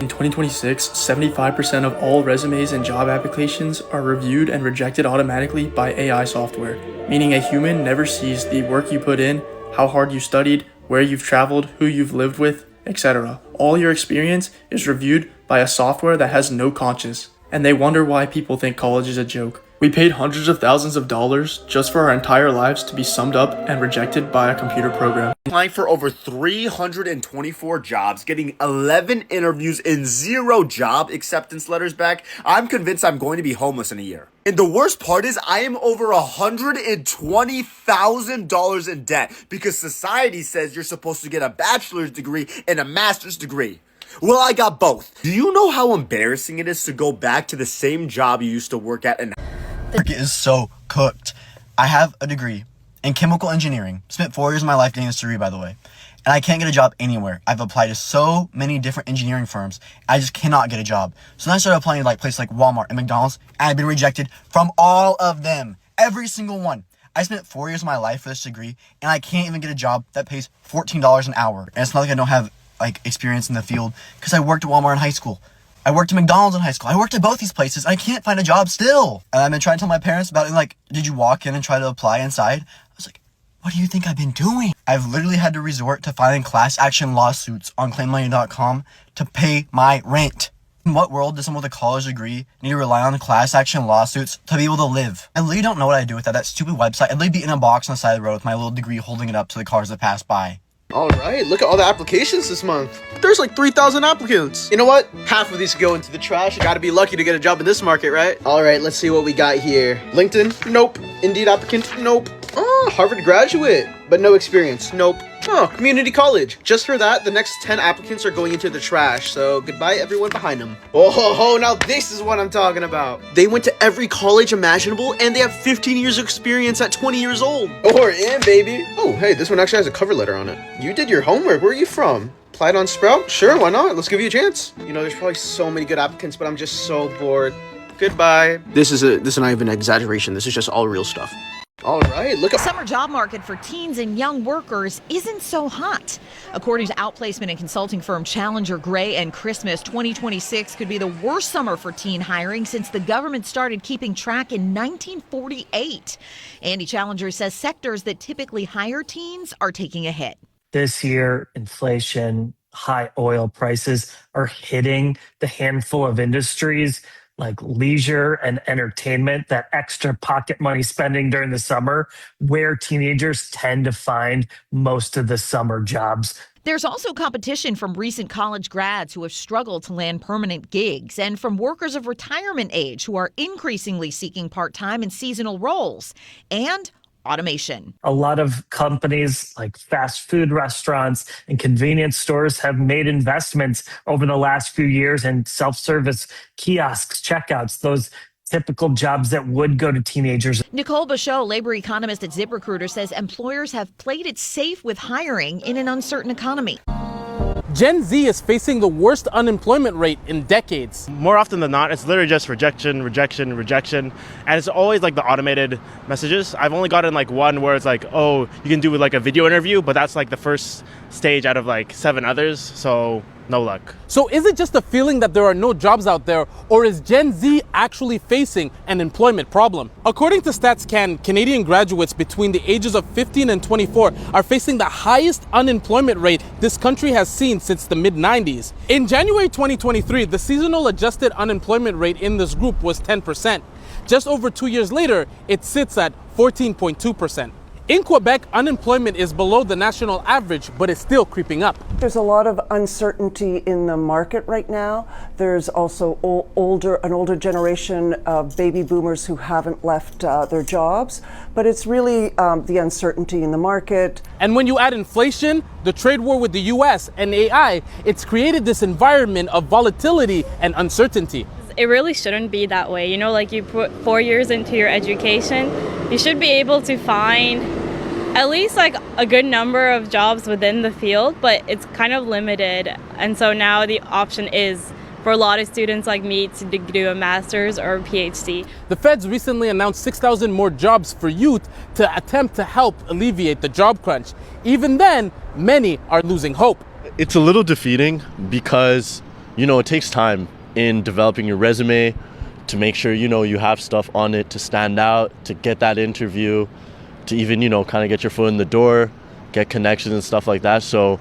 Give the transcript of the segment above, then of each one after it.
In 2026, 75% of all resumes and job applications are reviewed and rejected automatically by AI software, meaning a human never sees the work you put in, how hard you studied, where you've traveled, who you've lived with, etc. All your experience is reviewed by a software that has no conscience, and they wonder why people think college is a joke. We paid hundreds of thousands of dollars just for our entire lives to be summed up and rejected by a computer program. Applying for over 324 jobs, getting 11 interviews and 0 job acceptance letters back. I'm convinced I'm going to be homeless in a year. And the worst part is I am over $120,000 in debt because society says you're supposed to get a bachelor's degree and a master's degree. Well, I got both. Do you know how embarrassing it is to go back to the same job you used to work at? And The market is so cooked. I have a degree in chemical engineering. Spent 4 years of my life getting this degree, by the way. And I can't get a job anywhere. I've applied to so many different engineering firms. I just cannot get a job. So then I started applying to places like Walmart and McDonald's, and I've been rejected from all of them. Every single one. I spent 4 years of my life for this degree, and I can't even get a job that pays $14 an hour. And it's not like I don't have experience in the field, because I worked at Walmart in high school. I worked at McDonald's in high school. I worked at both these places. I can't find a job still. And I've been trying to tell my parents about it. Did you walk in and try to apply inside? I was like, what do you think I've been doing? I've literally had to resort to filing class action lawsuits on claimmoney.com to pay my rent. In what world does someone with a college degree need to rely on class action lawsuits to be able to live? I literally don't know what I'd do with that stupid website. I'd literally be in a box on the side of the road with my little degree holding it up to the cars that pass by. All right, look at all the applications this month. There's 3,000 applicants. You know what? Half of these go into the trash. You gotta be lucky to get a job in this market, right? All right, let's see what we got here. LinkedIn? Nope. Indeed applicant? Nope. Oh, Harvard graduate, but no experience. Nope. Oh, community college. Just for that, the next 10 applicants are going into the trash, so goodbye everyone behind them. Oh, now this is what I'm talking about. They went to every college imaginable, and they have 15 years of experience at 20 years old. Or in, baby. Oh, hey, this one actually has a cover letter on it. You did your homework. Where are you from? Applied on Sprout? Sure, why not? Let's give you a chance. You know, there's probably so many good applicants, but I'm just so bored. Goodbye. This is not even an exaggeration. This is just all real stuff. All right, look The summer job market for teens and young workers isn't so hot. According to outplacement and consulting firm Challenger Gray and Christmas, 2026 could be the worst summer for teen hiring since the government started keeping track in 1948. Andy Challenger says sectors that typically hire teens are taking a hit. This year, inflation, high oil prices are hitting the handful of industries like leisure and entertainment, that extra pocket money spending during the summer, where teenagers tend to find most of the summer jobs. There's also competition from recent college grads who have struggled to land permanent gigs, and from workers of retirement age who are increasingly seeking part-time and seasonal roles, and automation. A lot of companies like fast food restaurants and convenience stores have made investments over the last few years in self-service kiosks, checkouts, those typical jobs that would go to teenagers. Nicole Bichot, labor economist at ZipRecruiter, says employers have played it safe with hiring in an uncertain economy. Gen Z is facing the worst unemployment rate in decades. More often than not, it's literally just rejection. And it's always the automated messages. I've only gotten one where it's oh, you can do a video interview, but that's the first stage out of 7 others. So no luck. So is it just a feeling that there are no jobs out there, or is Gen Z actually facing an employment problem? According to StatsCan, Canadian graduates between the ages of 15 and 24 are facing the highest unemployment rate this country has seen since the mid-90s. In January 2023, the seasonal adjusted unemployment rate in this group was 10%. Just over 2 years later, it sits at 14.2%. In Quebec, unemployment is below the national average, but it's still creeping up. There's a lot of uncertainty in the market right now. There's also an older generation of baby boomers who haven't left their jobs, but it's really the uncertainty in the market. And when you add inflation, the trade war with the US, and AI, it's created this environment of volatility and uncertainty. It really shouldn't be that way. You know, you put 4 years into your education, you should be able to find at least a good number of jobs within the field, but it's kind of limited. And so now the option is for a lot of students like me to do a master's or a PhD. The feds recently announced 6,000 more jobs for youth to attempt to help alleviate the job crunch. Even then, many are losing hope. It's a little defeating because it takes time in developing your resume to make sure, you have stuff on it to stand out, to get that interview, to even, kind of get your foot in the door, get connections and stuff like that. So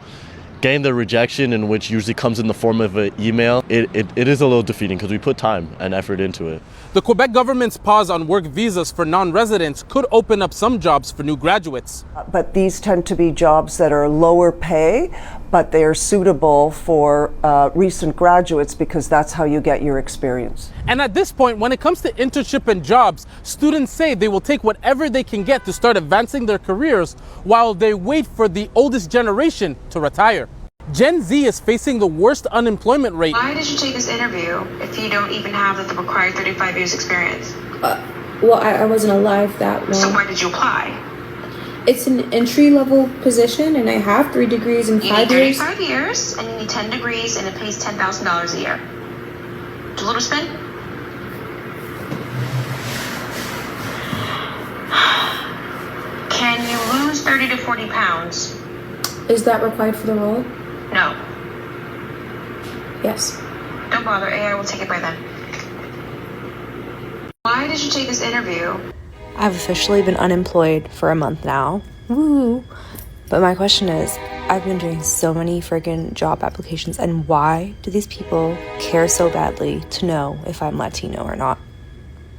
getting the rejection, in which usually comes in the form of an email, it is a little defeating because we put time and effort into it. The Quebec government's pause on work visas for non-residents could open up some jobs for new graduates. But these tend to be jobs that are lower pay, but they are suitable for recent graduates because that's how you get your experience. And at this point, when it comes to internship and jobs, students say they will take whatever they can get to start advancing their careers while they wait for the oldest generation to retire. Gen Z is facing the worst unemployment rate. Why did you take this interview if you don't even have the required 35 years experience? Well, I wasn't alive that long. So why did you apply? It's an entry-level position, and I have 3 degrees in 5 years. 35 years, and you need 10 degrees, and it pays $10,000 a year. Do a little spin. Can you lose 30 to 40 pounds? Is that required for the role? No. Yes. Don't bother, AI will take it by then. Why did you take this interview? I've officially been unemployed for a month now. Woo! But my question is, I've been doing so many friggin' job applications, and why do these people care so badly to know if I'm Latino or not?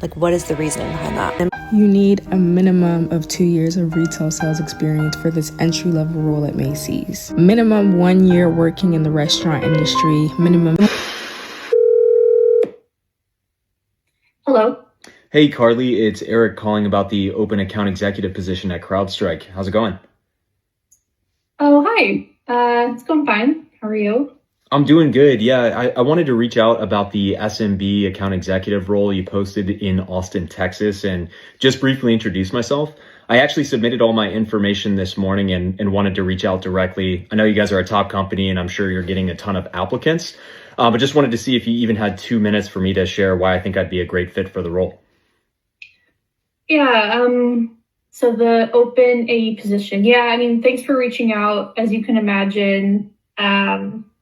Like, what is the reasoning behind that? You need a minimum of 2 years of retail sales experience for this entry-level role at Macy's. Minimum 1 year working in the restaurant industry. Minimum. Hello. Hey, Carly, it's Eric calling about the open account executive position at CrowdStrike. How's it going? Oh, hi. It's going fine. How are you? I'm doing good. Yeah, I wanted to reach out about the SMB account executive role you posted in Austin, Texas, and just briefly introduce myself. I actually submitted all my information this morning and wanted to reach out directly. I know you guys are a top company, and I'm sure you're getting a ton of applicants, but just wanted to see if you even had 2 minutes for me to share why I think I'd be a great fit for the role. Yeah, so the open AE position. Yeah, I mean, thanks for reaching out. As you can imagine,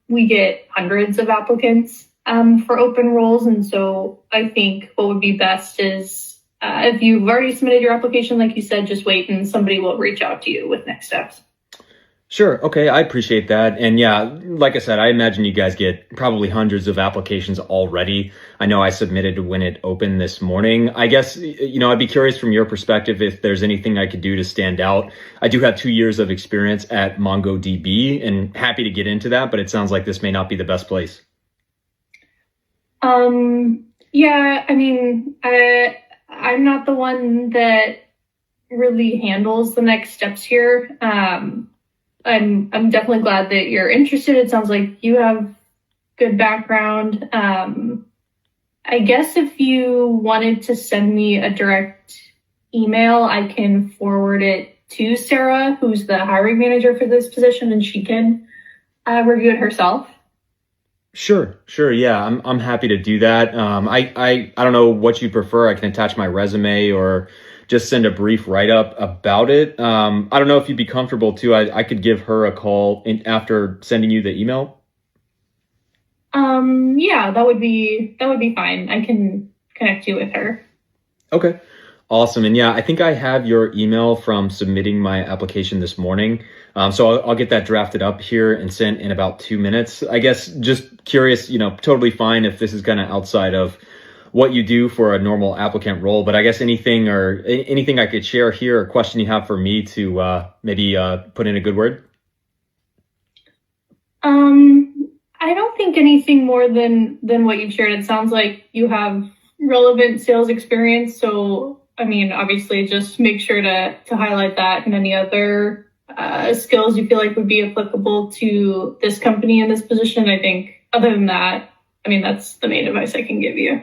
we get hundreds of applicants for open roles. And so I think what would be best is if you've already submitted your application, like you said, just wait and somebody will reach out to you with next steps. Sure. Okay. I appreciate that. And yeah, like I said, I imagine you guys get probably hundreds of applications already. I know I submitted when it opened this morning. I guess, I'd be curious from your perspective if there's anything I could do to stand out. I do have 2 years of experience at MongoDB and happy to get into that, but it sounds like this may not be the best place. Yeah, I mean, I'm not the one that really handles the next steps here. I'm definitely glad that you're interested. It sounds like you have good background. I guess if you wanted to send me a direct email, I can forward it to Sarah, who's the hiring manager for this position, and she can review it herself. Sure. Yeah, I'm happy to do that. I don't know what you prefer. I can attach my resume or just send a brief write-up about it. I don't know if you'd be comfortable too. I could give her a call after sending you the email. Yeah, that would be fine. I can connect you with her. Okay. Awesome. And yeah, I think I have your email from submitting my application this morning. So I'll get that drafted up here and sent in about 2 minutes. I guess just curious, totally fine if this is kind of outside of what you do for a normal applicant role, but I guess anything I could share here or question you have for me to maybe put in a good word? I don't think anything more than what you've shared. It sounds like you have relevant sales experience. So, I mean, obviously just make sure to highlight that and any other skills you feel like would be applicable to this company in this position. I think other than that, I mean, that's the main advice I can give you.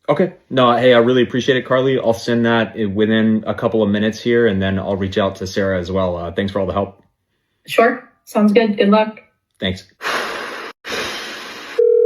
Okay. No, hey, I really appreciate it, Carly. I'll send that within a couple of minutes here, and then I'll reach out to Sarah as well. Thanks for all the help. Sure. Sounds good. Good luck. Thanks.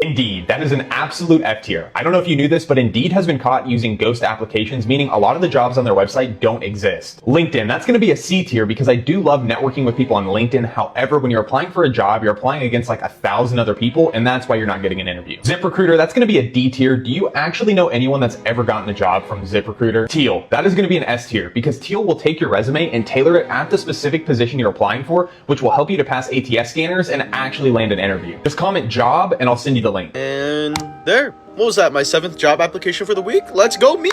Indeed, that is an absolute F tier. I don't know if you knew this, but Indeed has been caught using ghost applications, meaning a lot of the jobs on their website don't exist. LinkedIn, that's going to be a C tier because I do love networking with people on LinkedIn. However, when you're applying for a job, you're applying against like 1,000 other people, and that's why you're not getting an interview. ZipRecruiter, that's going to be a D tier. Do you actually know anyone that's ever gotten a job from ZipRecruiter? Teal, that is going to be an S tier because Teal will take your resume and tailor it at the specific position you're applying for, which will help you to pass ATS scanners and actually land an interview. Just comment job and I'll send you the link. And there. What was that, my 7th job application for the week? Let's go me!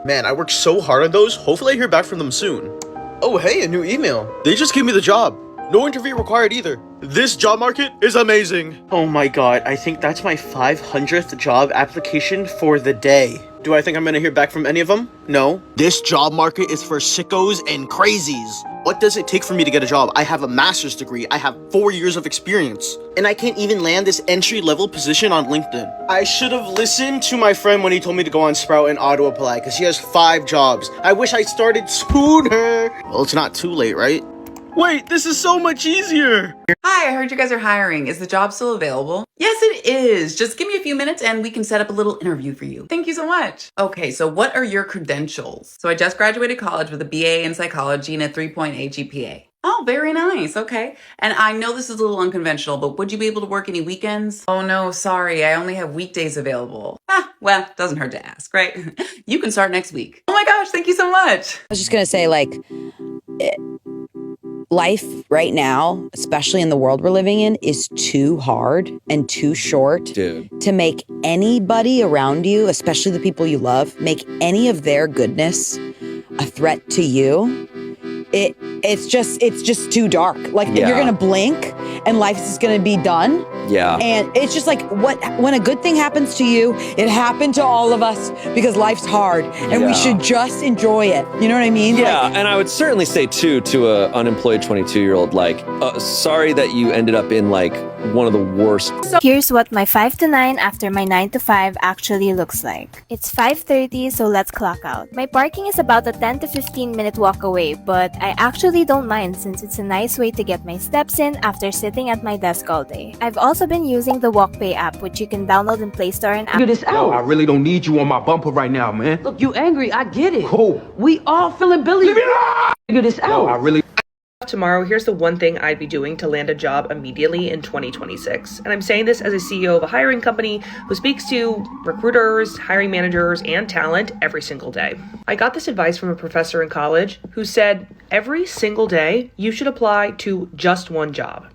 Man, I worked so hard on those. Hopefully I hear back from them soon. Oh hey, a new email. They just gave me the job. No interview required either. This job market is amazing. Oh my god, I think that's my 500th job application for the day. Do I think I'm gonna hear back from any of them? No. This job market is for sickos and crazies. What does it take for me to get a job? I have a master's degree, I have 4 years of experience, and I can't even land this entry-level position on LinkedIn. I should have listened to my friend when he told me to go on Sprout and auto-apply, because he has 5 jobs. I wish I started sooner. Well, it's not too late, right? Wait, this is so much easier. Hi, I heard you guys are hiring. Is the job still available? Yes, it is. Just give me a few minutes and we can set up a little interview for you. Thank you so much. Okay, so what are your credentials? So I just graduated college with a BA in psychology and a 3.8 GPA. Oh, very nice. Okay. And I know this is a little unconventional, but would you be able to work any weekends? Oh no, sorry. I only have weekdays available. Well, doesn't hurt to ask, right? You can start next week. Oh my gosh, thank you so much. I was just going to say, life right now, especially in the world we're living in, is too hard and too short to make anybody around you, especially the people you love, make any of their goodness a threat to you. It's just too dark. You're gonna blink and life is gonna be done. Yeah. And it's just like when a good thing happens to you, it happened to all of us because life's hard and we should just enjoy it. You know what I mean? Yeah, and I would certainly say too to a unemployed 22-year-old, sorry that you ended up in one of the worst. Here's what my 5 to 9 after my 9 to 5 actually looks like. It's 5:30, so let's clock out. My parking is about a 10 to 15 minute walk away, but I actually don't mind since it's a nice way to get my steps in after sitting at my desk all day. I've also been using the WalkPay app, which you can download in Play Store and App. Figure this out. Yo, I really don't need you on my bumper right now, man. Look, you angry, I get it. Cool. We all feeling Billy. Figure this out. Yo, I really... Tomorrow, here's the one thing I'd be doing to land a job immediately in 2026. And I'm saying this as a CEO of a hiring company who speaks to recruiters, hiring managers, and talent every single day. I got this advice from a professor in college who said, every single day, you should apply to just one job.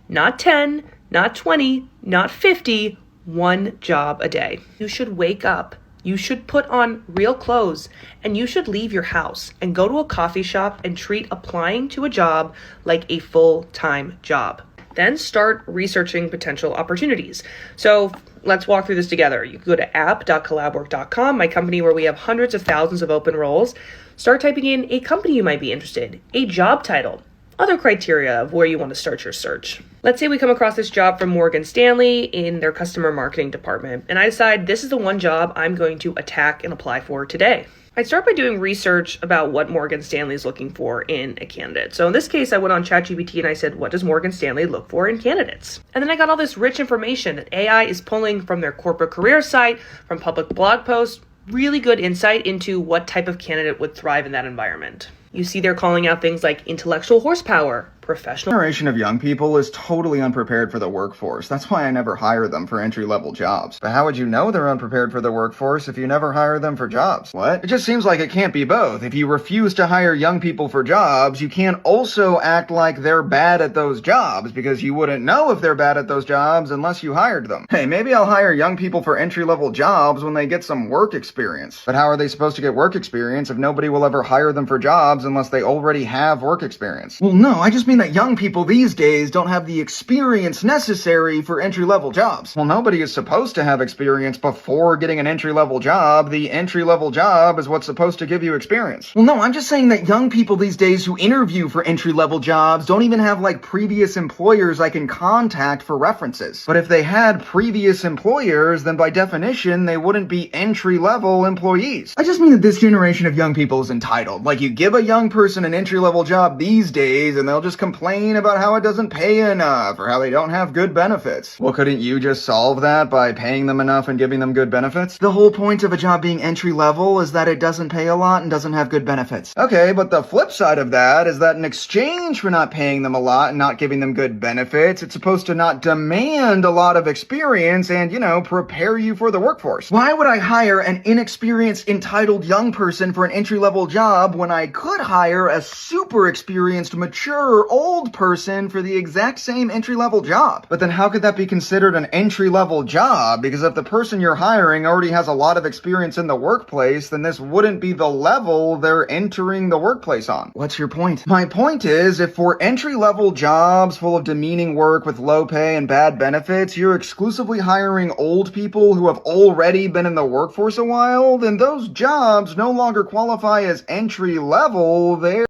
Not 10, not 20, not 50, one job a day. You should wake up. You should put on real clothes and you should leave your house and go to a coffee shop and treat applying to a job like a full-time job. Then start researching potential opportunities. So let's walk through this together. You can go to app.collabwork.com, my company where we have hundreds of thousands of open roles. Start typing in a company you might be interested in, a job title, other criteria of where you want to start your search. Let's say we come across this job from Morgan Stanley in their customer marketing department, and I decide this is the one job I'm going to attack and apply for today. I'd start by doing research about what Morgan Stanley is looking for in a candidate. So in this case, I went on ChatGPT and I said, what does Morgan Stanley look for in candidates? And then I got all this rich information that AI is pulling from their corporate career site, from public blog posts, really good insight into what type of candidate would thrive in that environment. You see they're calling out things like intellectual horsepower, professional. Generation of young people is totally unprepared for the workforce. That's why I never hire them for entry-level jobs. But how would you know they're unprepared for the workforce if you never hire them for jobs? What? It just seems like it can't be both. If you refuse to hire young people for jobs, you can't also act like they're bad at those jobs because you wouldn't know if they're bad at those jobs unless you hired them. Hey, maybe I'll hire young people for entry-level jobs when they get some work experience. But how are they supposed to get work experience if nobody will ever hire them for jobs unless they already have work experience? Well, no, I just mean that young people these days don't have the experience necessary for entry-level jobs. Well, nobody is supposed to have experience before getting an entry-level job. The entry-level job is what's supposed to give you experience. Well, no, I'm just saying that young people these days who interview for entry-level jobs don't even have previous employers I can contact for references. But if they had previous employers, then by definition, they wouldn't be entry-level employees. I just mean that this generation of young people is entitled. You give a young person an entry-level job these days and they'll just complain about how it doesn't pay enough or how they don't have good benefits. Well, couldn't you just solve that by paying them enough and giving them good benefits? The whole point of a job being entry level is that it doesn't pay a lot and doesn't have good benefits. Okay, but the flip side of that is that in exchange for not paying them a lot and not giving them good benefits, it's supposed to not demand a lot of experience and, prepare you for the workforce. Why would I hire an inexperienced, entitled young person for an entry-level job when I could hire a super experienced, mature, old person for the exact same entry-level job? But then how could that be considered an entry-level job? Because if the person you're hiring already has a lot of experience in the workplace, then this wouldn't be the level they're entering the workplace on. What's your point? My point is, if for entry-level jobs full of demeaning work with low pay and bad benefits, you're exclusively hiring old people who have already been in the workforce a while, then those jobs no longer qualify as entry level, they're